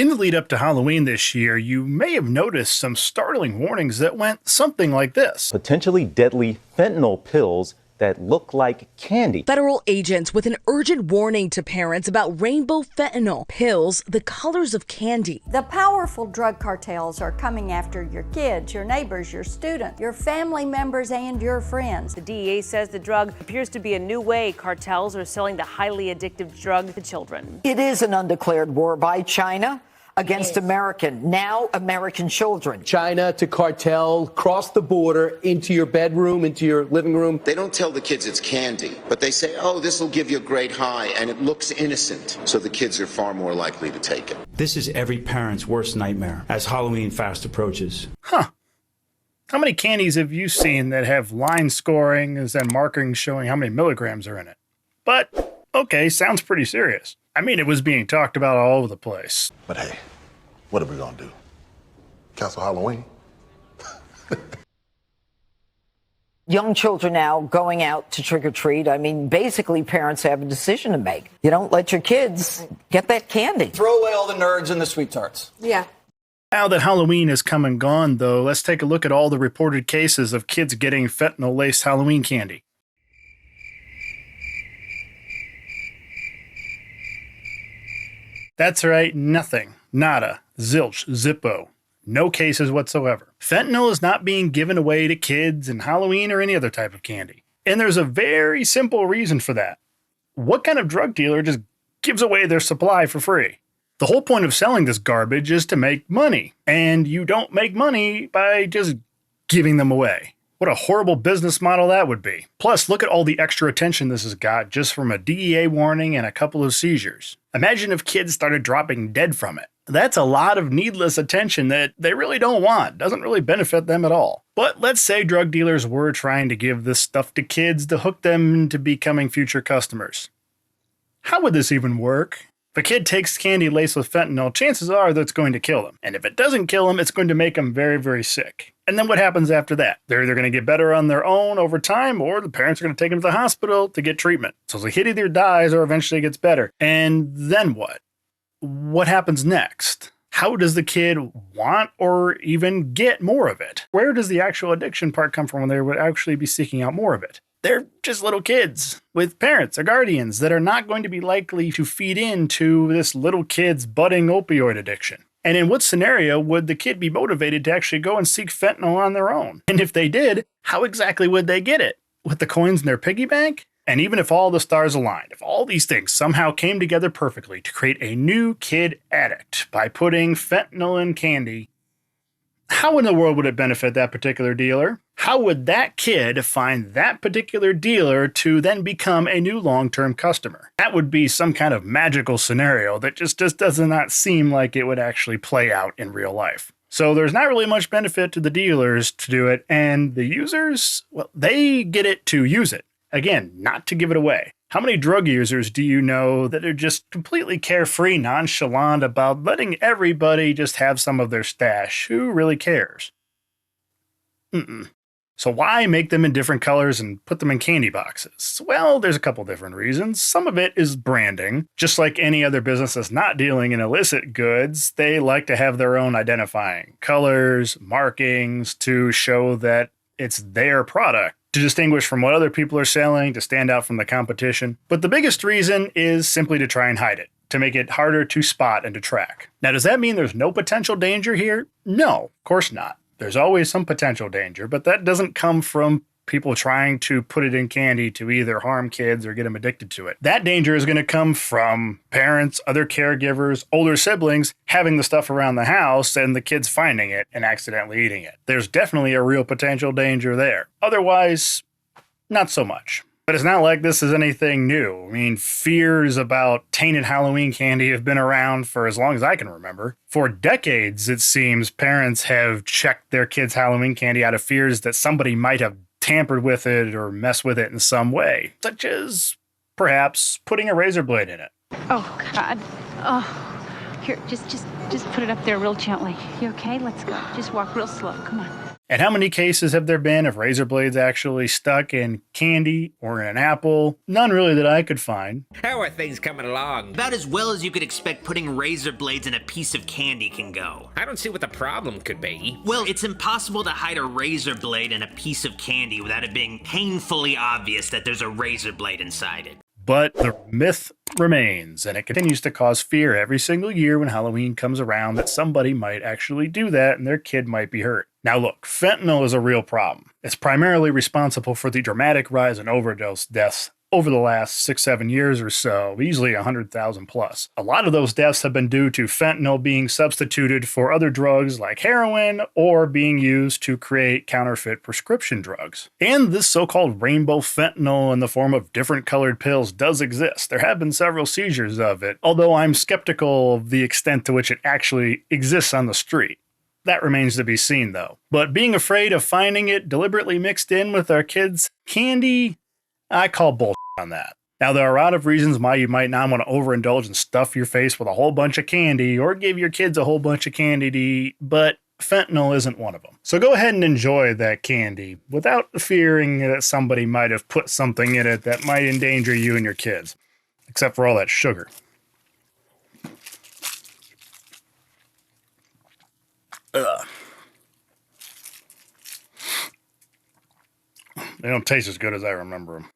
In the lead up to Halloween this year, you may have noticed some startling warnings that went something like this. Potentially deadly fentanyl pills that look like candy. Federal agents with an urgent warning to parents about rainbow fentanyl pills, the colors of candy. The powerful drug cartels are coming after your kids, your neighbors, your students, your family members, and your friends. The DEA says the drug appears to be a new way cartels are selling the highly addictive drug to children. It is an undeclared war by China against American children. China to cartel, cross the border into your bedroom, into your living room. They don't tell the kids it's candy, but they say, oh, this will give you a great high, and it looks innocent. So the kids are far more likely to take it. This is every parent's worst nightmare as Halloween fast approaches. Huh. How many candies have you seen that have line scorings and markings showing how many milligrams are in it? But, okay, sounds pretty serious. I mean, it was being talked about all over the place. But hey, what are we gonna do? Cancel Halloween? Young children now going out to trick or treat. I mean, basically, parents have a decision to make. You don't let your kids get that candy. Throw away all the nerds and the sweet tarts. Yeah. Now that Halloween has come and gone, though, let's take a look at all the reported cases of kids getting fentanyl-laced Halloween candy. That's right, nothing. Nada. Zilch. Zippo. No cases whatsoever. Fentanyl is not being given away to kids in Halloween or any other type of candy. And there's a very simple reason for that. What kind of drug dealer just gives away their supply for free? The whole point of selling this garbage is to make money. And you don't make money by just giving them away. What a horrible business model that would be. Plus, look at all the extra attention this has got just from a DEA warning and a couple of seizures. Imagine if kids started dropping dead from it. That's a lot of needless attention that they really don't want. Doesn't really benefit them at all. But let's say drug dealers were trying to give this stuff to kids to hook them into becoming future customers. How would this even work? If a kid takes candy laced with fentanyl, chances are that it's going to kill them. And if it doesn't kill them, it's going to make them very, very sick. And then what happens after that? They're either going to get better on their own over time, or the parents are going to take them to the hospital to get treatment. So the kid either dies or eventually gets better. And then what? What happens next? How does the kid want or even get more of it? Where does the actual addiction part come from when they would actually be seeking out more of it? They're just little kids with parents or guardians that are not going to be likely to feed into this little kid's budding opioid addiction. And in what scenario would the kid be motivated to actually go and seek fentanyl on their own? And if they did, how exactly would they get it? With the coins in their piggy bank? And even if all the stars aligned, if all these things somehow came together perfectly to create a new kid addict by putting fentanyl in candy, how in the world would it benefit that particular dealer? How would that kid find that particular dealer to then become a new long-term customer? That would be some kind of magical scenario that just does not seem like it would actually play out in real life. So there's not really much benefit to the dealers to do it, and the users, well, they get it to use it. Again, not to give it away. How many drug users do you know that are just completely carefree, nonchalant about letting everybody just have some of their stash? Who really cares? So why make them in different colors and put them in candy boxes? Well, there's a couple different reasons. Some of it is branding. Just like any other business that's not dealing in illicit goods, they like to have their own identifying colors, markings to show that it's their product, to distinguish from what other people are selling, to stand out from the competition. But the biggest reason is simply to try and hide it, to make it harder to spot and to track. Now, does that mean there's no potential danger here? No, of course not. There's always some potential danger, but that doesn't come from people trying to put it in candy to either harm kids or get them addicted to it. That danger is going to come from parents, other caregivers, older siblings having the stuff around the house and the kids finding it and accidentally eating it. There's definitely a real potential danger there. Otherwise, not so much. But it's not like this is anything new. I mean, fears about tainted Halloween candy have been around for as long as I can remember. For decades, it seems, parents have checked their kids' Halloween candy out of fears that somebody might have tampered with it or messed with it in some way, such as perhaps putting a razor blade in it. Oh, God. Oh, here, just put it up there real gently. You okay? Let's go. Just walk real slow. Come on. And how many cases have there been of razor blades actually stuck in candy or in an apple? None really that I could find. How are things coming along? About as well as you could expect putting razor blades in a piece of candy can go. I don't see what the problem could be. Well, it's impossible to hide a razor blade in a piece of candy without it being painfully obvious that there's a razor blade inside it. But the myth remains, and it continues to cause fear every single year when Halloween comes around that somebody might actually do that and their kid might be hurt. Now look, fentanyl is a real problem. It's primarily responsible for the dramatic rise in overdose deaths over the last 6-7 years or so, easily 100,000 plus. A lot of those deaths have been due to fentanyl being substituted for other drugs like heroin or being used to create counterfeit prescription drugs. And this so-called rainbow fentanyl in the form of different colored pills does exist. There have been several seizures of it, although I'm skeptical of the extent to which it actually exists on the street. That remains to be seen though. But being afraid of finding it deliberately mixed in with our kids' candy, I call bullshit on that. Now, there are a lot of reasons why you might not want to overindulge and stuff your face with a whole bunch of candy or give your kids a whole bunch of candy to eat, but fentanyl isn't one of them. So go ahead and enjoy that candy without fearing that somebody might have put something in it that might endanger you and your kids, except for all that sugar. Ugh. They don't taste as good as I remember them.